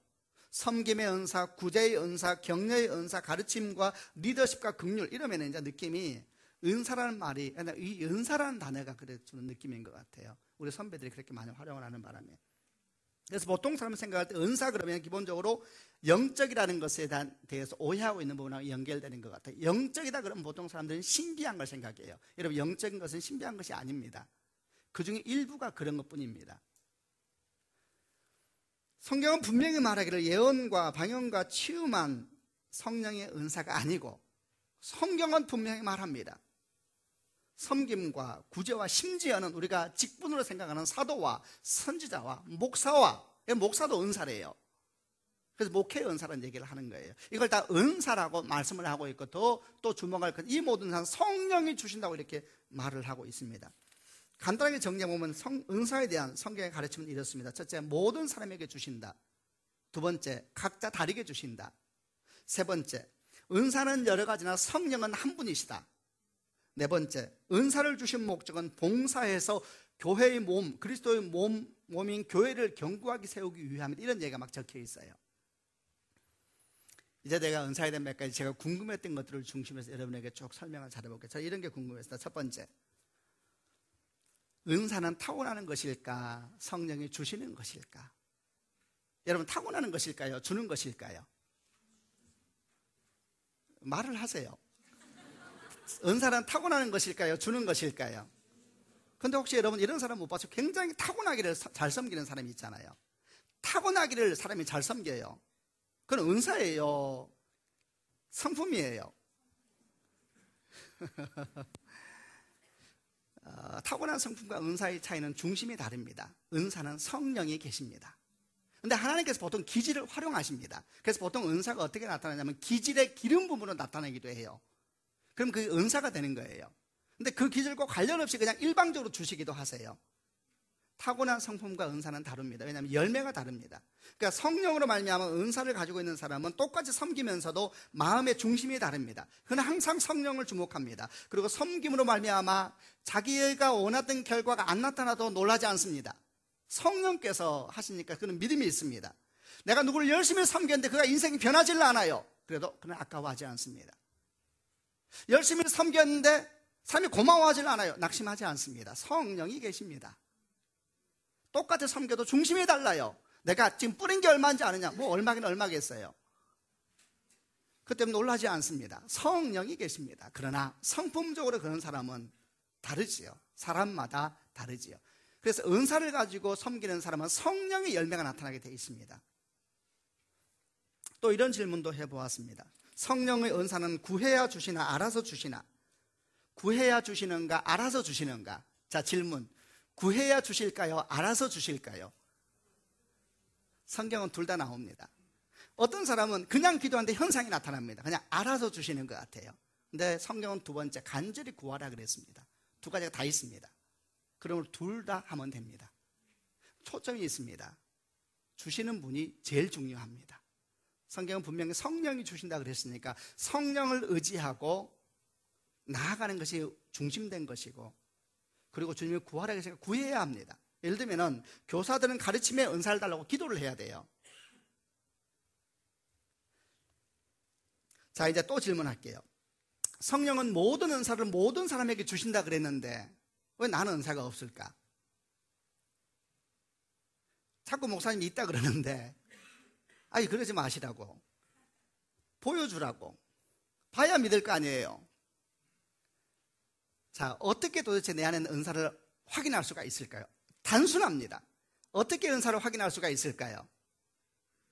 Speaker 2: 섬김의 은사, 구제의 은사, 격려의 은사, 가르침과 리더십과 긍휼 이러면 이제 느낌이 은사라는 말이, 이 은사라는 단어가 그래 주는 느낌인 것 같아요. 우리 선배들이 그렇게 많이 활용을 하는 바람에. 그래서 보통 사람이 생각할 때 은사 그러면 기본적으로 영적이라는 것에 대해서 오해하고 있는 부분하고 연결되는 것 같아요. 영적이다 그러면 보통 사람들은 신비한 걸 생각해요. 여러분, 영적인 것은 신비한 것이 아닙니다. 그 중에 일부가 그런 것뿐입니다. 성경은 분명히 말하기를 예언과 방언과 치유만 성령의 은사가 아니고, 성경은 분명히 말합니다. 섬김과 구제와 심지어는 우리가 직분으로 생각하는 사도와 선지자와 목사와, 목사도 은사래요. 그래서 목회 은사라는 얘기를 하는 거예요. 이걸 다 은사라고 말씀을 하고 있고, 또 주목할 것, 이 모든 상 성령이 주신다고 이렇게 말을 하고 있습니다. 간단하게 정리해보면 은사에 대한 성경의 가르침은 이렇습니다. 첫째, 모든 사람에게 주신다. 두 번째, 각자 다르게 주신다. 세 번째, 은사는 여러 가지나 성령은 한 분이시다. 네 번째, 은사를 주신 목적은 봉사해서 교회의 몸, 그리스도의 몸인 교회를 견고하게 세우기 위함이다. 이런 얘기가 막 적혀 있어요. 이제 내가 은사에 대한 몇 가지 제가 궁금했던 것들을 중심해서 여러분에게 쭉 설명을 잘해볼게요. 저 이런 게 궁금했어요. 첫 번째, 은사는 타고나는 것일까? 성령이 주시는 것일까? 여러분, 타고나는 것일까요? 주는 것일까요? 말을 하세요. 은사는 타고나는 것일까요? 주는 것일까요? 근데 혹시 여러분 이런 사람 못 봤죠? 굉장히 타고나기를 잘 섬기는 사람이 있잖아요. 타고나기를 사람이 잘 섬겨요. 그건 은사예요? 성품이에요? 타고난 성품과 은사의 차이는 중심이 다릅니다. 은사는 성령이 계십니다. 근데 하나님께서 보통 기질을 활용하십니다. 그래서 보통 은사가 어떻게 나타나냐면 기질의 기름 부분으로 나타나기도 해요. 그럼 그게 은사가 되는 거예요. 근데 그 기질과 관련 없이 그냥 일방적으로 주시기도 하세요. 타고난 성품과 은사는 다릅니다. 왜냐하면 열매가 다릅니다. 그러니까 성령으로 말미암아 은사를 가지고 있는 사람은 똑같이 섬기면서도 마음의 중심이 다릅니다. 그는 항상 성령을 주목합니다. 그리고 섬김으로 말미암아 자기가 원하던 결과가 안 나타나도 놀라지 않습니다. 성령께서 하시니까 그는 믿음이 있습니다. 내가 누구를 열심히 섬겼는데 그가 인생이 변하지를 않아요. 그래도 그는 아까워하지 않습니다. 열심히 섬겼는데 삶이 고마워하지 않아요. 낙심하지 않습니다. 성령이 계십니다. 똑같이 섬겨도 중심이 달라요. 내가 지금 뿌린 게 얼마인지 아느냐? 뭐 얼마긴 얼마겠어요. 그 때문에 놀라지 않습니다. 성령이 계십니다. 그러나 성품적으로 그런 사람은 다르지요. 사람마다 다르지요. 그래서 은사를 가지고 섬기는 사람은 성령의 열매가 나타나게 되어 있습니다. 또 이런 질문도 해보았습니다. 성령의 은사는 구해야 주시나 알아서 주시나? 구해야 주시는가 알아서 주시는가? 자, 질문. 구해야 주실까요? 알아서 주실까요? 성경은 둘 다 나옵니다. 어떤 사람은 그냥 기도하는데 현상이 나타납니다. 그냥 알아서 주시는 것 같아요. 근데 성경은 두 번째, 간절히 구하라 그랬습니다. 두 가지가 다 있습니다. 그러면 둘 다 하면 됩니다. 초점이 있습니다. 주시는 분이 제일 중요합니다. 성경은 분명히 성령이 주신다 그랬으니까 성령을 의지하고 나아가는 것이 중심된 것이고, 그리고 주님이 구하라 했으니까 구해야 합니다. 예를 들면 교사들은 가르침에 은사를 달라고 기도를 해야 돼요. 자, 이제 또 질문할게요. 성령은 모든 은사를 모든 사람에게 주신다 그랬는데 왜 나는 은사가 없을까? 자꾸 목사님이 있다 그러는데, 아니 그러지 마시라고, 보여주라고, 봐야 믿을 거 아니에요. 자, 어떻게 도대체 내 안에 은사를 확인할 수가 있을까요? 단순합니다. 어떻게 은사를 확인할 수가 있을까요?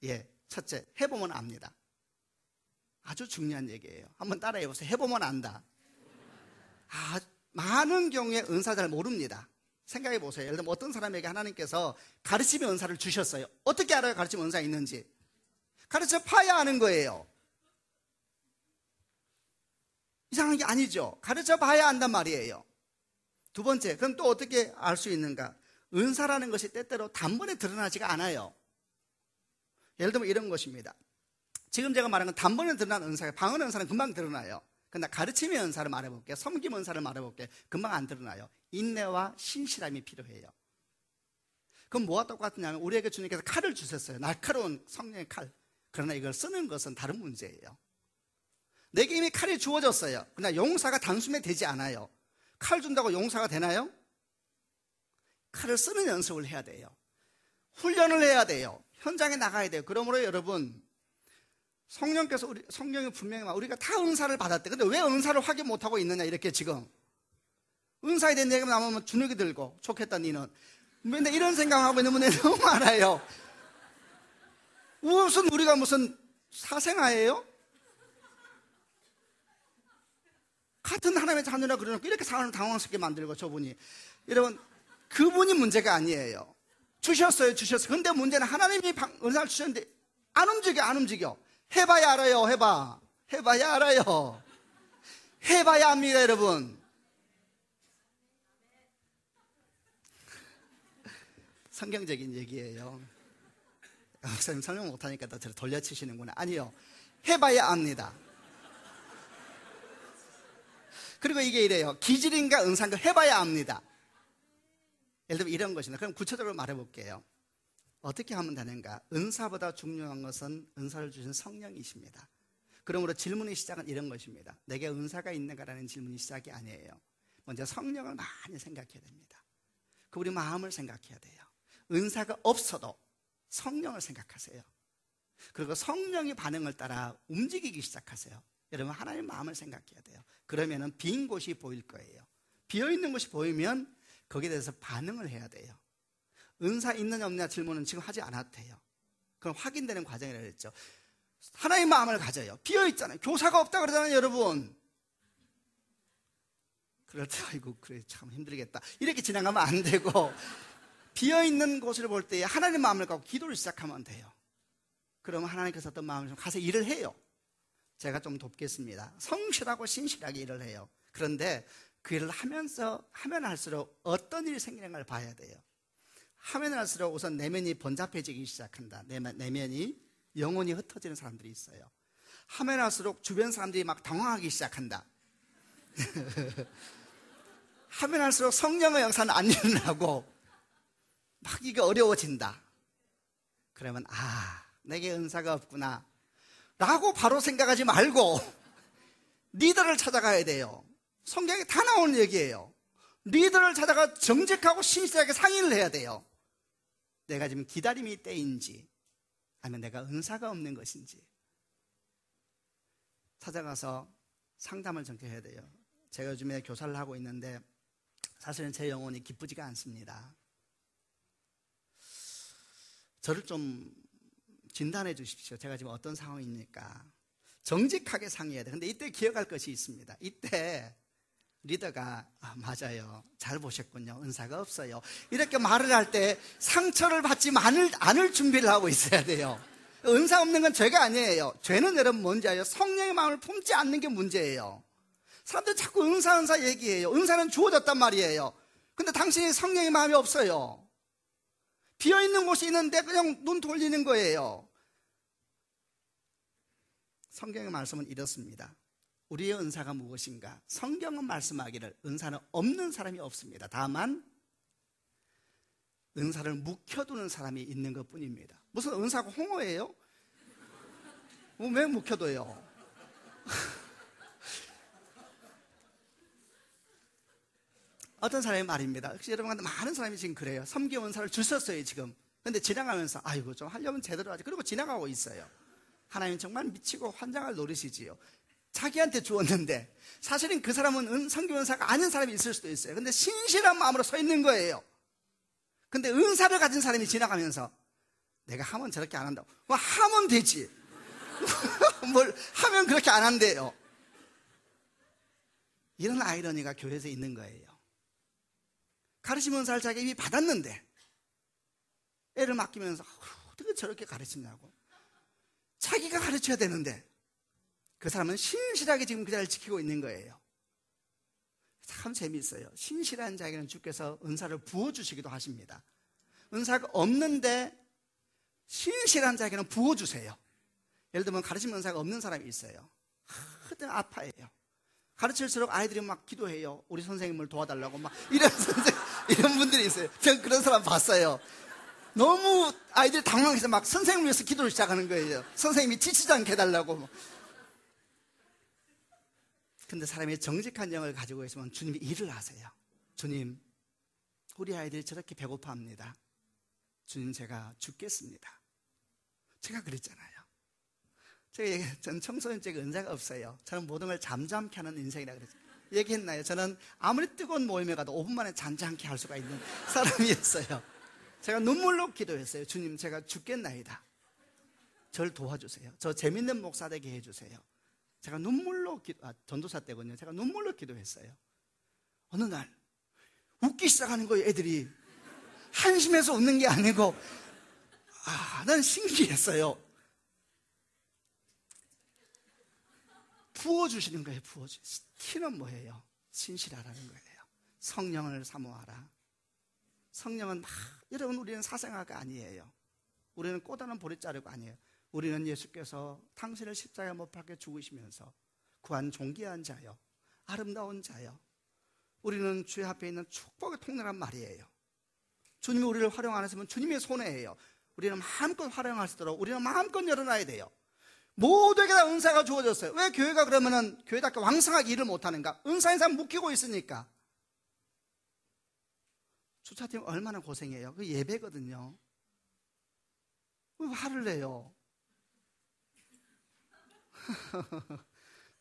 Speaker 2: 예, 첫째, 해보면 압니다. 아주 중요한 얘기예요. 한번 따라해 보세요. 해보면 안다. 많은 경우에 은사 잘 모릅니다. 생각해 보세요. 예를 들면 어떤 사람에게 하나님께서 가르침의 은사를 주셨어요. 어떻게 알아요? 가르침 은사가 있는지? 가르쳐 봐야 아는 거예요. 이상한 게 아니죠. 가르쳐 봐야 안단 말이에요. 두 번째, 그럼 또 어떻게 알 수 있는가? 은사라는 것이 때때로 단번에 드러나지가 않아요. 예를 들면 이런 것입니다. 지금 제가 말한 건 단번에 드러난 은사예요. 방언 은사는 금방 드러나요. 근데 가르침의 은사를 말해볼게요. 섬김 은사를 말해볼게요. 금방 안 드러나요. 인내와 신실함이 필요해요. 그럼 뭐가 똑같냐면 우리에게 주님께서 칼을 주셨어요. 날카로운 성령의 칼. 그러나 이걸 쓰는 것은 다른 문제예요. 내게 이미 칼이 주어졌어요. 그러나 용사가 단숨에 되지 않아요. 칼 준다고 용사가 되나요? 칼을 쓰는 연습을 해야 돼요. 훈련을 해야 돼요. 현장에 나가야 돼요. 그러므로 여러분, 성령이 분명히 우리가 다 은사를 받았대. 근데 왜 은사를 확인 못하고 있느냐, 이렇게 지금. 은사에 대한 얘기가 나오면 주눅이 들고, 좋겠다, 니는. 근데 이런 생각하고 있는 분들이 너무 많아요. 우리가 무슨 사생아예요? 같은 하나님의 자녀라 그러놓고 이렇게 사람을 당황스럽게 만들고, 저분이. 여러분, 그분이 문제가 아니에요. 주셨어요. 근데 문제는 하나님이 은사를 주셨는데 안 움직여. 해봐야 알아요. 해봐야 알아요. 해봐야 합니다, 여러분. 성경적인 얘기예요. 목사님 설명 못하니까 다 저를 돌려치시는구나. 아니요, 해봐야 압니다. 그리고 이게 이래요. 기질인가 은사인가 해봐야 압니다. 예를 들면 이런 것입니다. 그럼 구체적으로 말해볼게요. 어떻게 하면 되는가? 은사보다 중요한 것은 은사를 주신 성령이십니다. 그러므로 질문의 시작은 이런 것입니다. 내게 은사가 있는가라는 질문이 시작이 아니에요. 먼저 성령을 많이 생각해야 됩니다. 그 우리 마음을 생각해야 돼요. 은사가 없어도 성령을 생각하세요. 그리고 성령의 반응을 따라 움직이기 시작하세요. 여러분, 하나님의 마음을 생각해야 돼요. 그러면은 빈 곳이 보일 거예요. 비어있는 곳이 보이면 거기에 대해서 반응을 해야 돼요. 은사 있느냐 없느냐 질문은 지금 하지 않아도 돼요. 그건 확인되는 과정이라고 했죠. 하나님의 마음을 가져요. 비어있잖아요. 교사가 없다 그러잖아요, 여러분. 그럴 때 아이고 그래 참 힘들겠다 이렇게 지나가면 안 되고, 비어있는 곳을 볼 때 하나님의 마음을 갖고 기도를 시작하면 돼요. 그러면 하나님께서 어떤 마음을 좀 가서 일을 해요. 제가 좀 돕겠습니다. 성실하고 신실하게 일을 해요. 그런데 그 일을 하면 할수록 어떤 일이 생기는 걸 봐야 돼요. 하면 할수록 우선 내면이 번잡해지기 시작한다. 내면이 영혼이 흩어지는 사람들이 있어요. 하면 할수록 주변 사람들이 막 당황하기 시작한다. 하면 할수록 성령의 영사는 안 일어나고 막 이게 어려워진다. 그러면 내게 은사가 없구나 라고 바로 생각하지 말고 리더를 찾아가야 돼요. 성경에 다 나오는 얘기예요. 리더를 찾아가 정직하고 신실하게 상의를 해야 돼요. 내가 지금 기다림이 때인지 아니면 내가 은사가 없는 것인지 찾아가서 상담을 정해야 돼요. 제가 요즘에 교사를 하고 있는데 사실은 제 영혼이 기쁘지가 않습니다. 저를 좀 진단해 주십시오. 제가 지금 어떤 상황입니까? 정직하게 상의해야 돼요. 근데 이때 기억할 것이 있습니다. 이때 리더가 맞아요, 잘 보셨군요, 은사가 없어요, 이렇게 말을 할 때 상처를 받지 않을 준비를 하고 있어야 돼요. 은사 없는 건 죄가 아니에요. 죄는 여러분 뭔지 알아요? 성령의 마음을 품지 않는 게 문제예요. 사람들 자꾸 은사 얘기해요. 은사는 주어졌단 말이에요. 근데 당신이 성령의 마음이 없어요. 비어있는 곳이 있는데 그냥 눈 돌리는 거예요. 성경의 말씀은 이렇습니다. 우리의 은사가 무엇인가? 성경은 말씀하기를 은사는 없는 사람이 없습니다. 다만 은사를 묵혀두는 사람이 있는 것뿐입니다. 무슨 은사가 홍어예요? 왜 묵혀둬요? 어떤 사람의 말입니다. 혹시 여러분한테 많은 사람이 지금 그래요. 섬김 은사를 주셨어요 지금. 근데 지나가면서 아이고 좀 하려면 제대로 하지, 그리고 지나가고 있어요. 하나님 정말 미치고 환장할 노릇이지요. 자기한테 주었는데 사실은 그 사람은 섬김 은사가 아닌 사람이 있을 수도 있어요. 근데 신실한 마음으로 서 있는 거예요. 근데 은사를 가진 사람이 지나가면서 내가 하면 저렇게 안 한다고. 뭐 하면 되지. 뭘 하면 그렇게 안 한대요. 이런 아이러니가 교회에서 있는 거예요. 가르침 은사를 자기가 이미 받았는데 애를 맡기면서 어떻게 저렇게 가르치냐고. 자기가 가르쳐야 되는데 그 사람은 신실하게 지금 그 자리를 지키고 있는 거예요. 참 재미있어요. 신실한 자에게는 주께서 은사를 부어주시기도 하십니다. 은사가 없는데 신실한 자에게는 부어주세요. 예를 들면 가르침 은사가 없는 사람이 있어요. 하여튼 아파해요. 가르칠수록 아이들이 막 기도해요. 우리 선생님을 도와달라고 막 이런 분들이 있어요. 제가 그런 사람 봤어요. 너무 아이들이 당황해서 막 선생님을 위해서 기도를 시작하는 거예요. 선생님이 지치지 않게 해달라고. 근데 사람이 정직한 영을 가지고 있으면 주님이 일을 하세요. 주님, 우리 아이들이 저렇게 배고파합니다. 주님, 제가 죽겠습니다. 제가 그랬잖아요. 전 청소년 때 은사가 없어요. 저는 모든 걸 잠잠케 하는 인생이라 그랬죠. 얘기했나요? 저는 아무리 뜨거운 모임에 가도 5분 만에 잔잔케 할 수가 있는 사람이었어요. 제가 눈물로 기도했어요. 주님, 제가 죽겠나이다. 저를 도와주세요. 저 재밌는 목사 되게 해주세요. 제가 눈물로 전도사 때군요. 제가 눈물로 기도했어요. 어느 날 웃기 시작하는 거예요. 애들이 한심해서 웃는 게 아니고 난 신기했어요. 부어주시는 거예요. 키는 뭐예요? 신실하라는 거예요. 성령을 사모하라. 성령은 여러분, 우리는 사생아가 아니에요. 우리는 꽃다는 보리자루가 아니에요. 우리는 예수께서 당신을 십자가에 못 박혀 죽으시면서 구한 존귀한 자요, 아름다운 자요. 우리는 주의 앞에 있는 축복의 통로란 말이에요. 주님이 우리를 활용 안 했으면 주님의 손해예요. 우리는 마음껏 활용할 수 있도록 우리는 마음껏 열어놔야 돼요. 모두에게 다 은사가 주어졌어요. 왜 교회가 그러면은 교회답게 왕성하게 일을 못하는가? 은사인 사람 묵히고 있으니까. 주차팀 얼마나 고생해요. 그 예배거든요. 왜 화를 내요?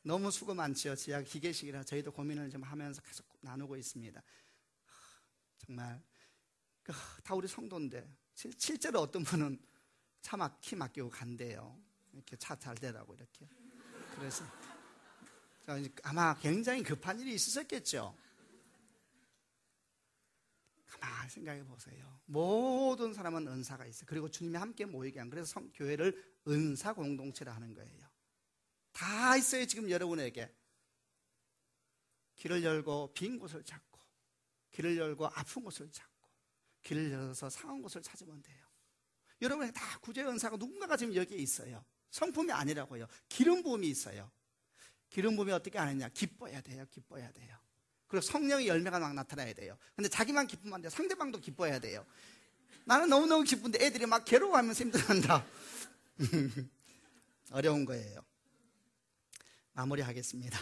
Speaker 2: 너무 수고 많지요. 지하 기계식이라 저희도 고민을 좀 하면서 계속 나누고 있습니다. 정말 다 우리 성도인데 실제로 어떤 분은 키 맡기고 간대요. 이렇게 차 잘 되라고 이렇게. 그래서 아마 굉장히 급한 일이 있었겠죠. 가만히 생각해 보세요. 모든 사람은 은사가 있어요. 그리고 주님이 함께 모이게 한, 그래서 교회를 은사 공동체라 하는 거예요. 다 있어요. 지금 여러분에게 길을 열고 빈 곳을 찾고, 길을 열고 아픈 곳을 찾고, 길을 열어서 상한 곳을 찾으면 돼요. 여러분에게 다 구제의 은사가 누군가가 지금 여기에 있어요. 성품이 아니라고요. 기름 부음이 있어요. 기름 부음이 어떻게 하느냐? 기뻐야 돼요. 기뻐야 돼요. 그리고 성령의 열매가 막 나타나야 돼요. 근데 자기만 기쁘면 안 돼요. 상대방도 기뻐야 돼요. 나는 너무너무 기쁜데 애들이 막 괴로워하면서 힘들어한다. 어려운 거예요. 마무리하겠습니다.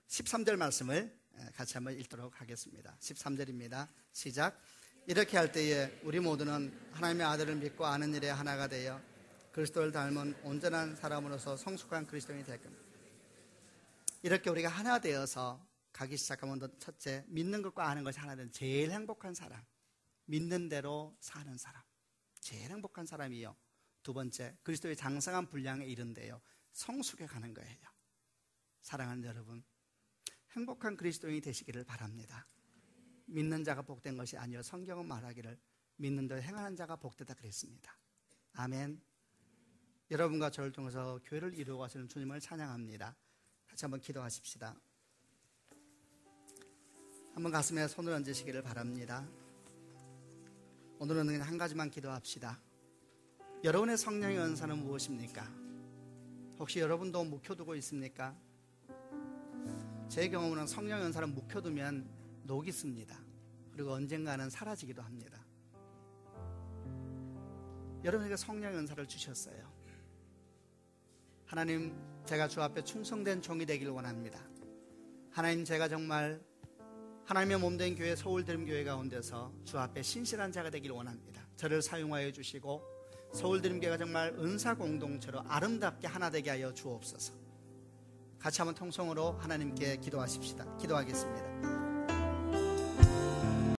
Speaker 2: 13절 말씀을 같이 한번 읽도록 하겠습니다. 13절입니다. 시작. 이렇게 할 때에 우리 모두는 하나님의 아들을 믿고 아는 일에 하나가 되어 그리스도를 닮은 온전한 사람으로서 성숙한 그리스도인이 될 겁니다. 이렇게 우리가 하나 되어서 가기 시작하면, 첫째, 믿는 것과 아는 것이 하나 되는 제일 행복한 사람, 믿는 대로 사는 사람, 제일 행복한 사람이요. 두 번째, 그리스도의 장성한 분량에 이른데요, 성숙해 가는 거예요. 사랑하는 여러분, 행복한 그리스도인이 되시기를 바랍니다. 믿는 자가 복된 것이 아니요 성경은 말하기를 믿는 대로 행하는 자가 복되다 그랬습니다. 아멘. 여러분과 저를 통해서 교회를 이루어 가시는 주님을 찬양합니다. 같이 한번 기도하십시다. 한번 가슴에 손을 얹으시기를 바랍니다. 오늘은 그냥 한 가지만 기도합시다. 여러분의 성령의 은사는 무엇입니까? 혹시 여러분도 묵혀두고 있습니까? 제 경험은 성령의 은사를 묵혀두면 녹이 씁니다. 그리고 언젠가는 사라지기도 합니다. 여러분에게 성령의 은사를 주셨어요. 하나님, 제가 주 앞에 충성된 종이 되기를 원합니다. 하나님, 제가 정말 하나님의 몸된 교회 서울드림교회 가운데서 주 앞에 신실한 자가 되기를 원합니다. 저를 사용하여 주시고 서울드림교회가 정말 은사 공동체로 아름답게 하나 되게 하여 주옵소서. 같이 한번 통성으로 하나님께 기도하십시다. 기도하겠습니다.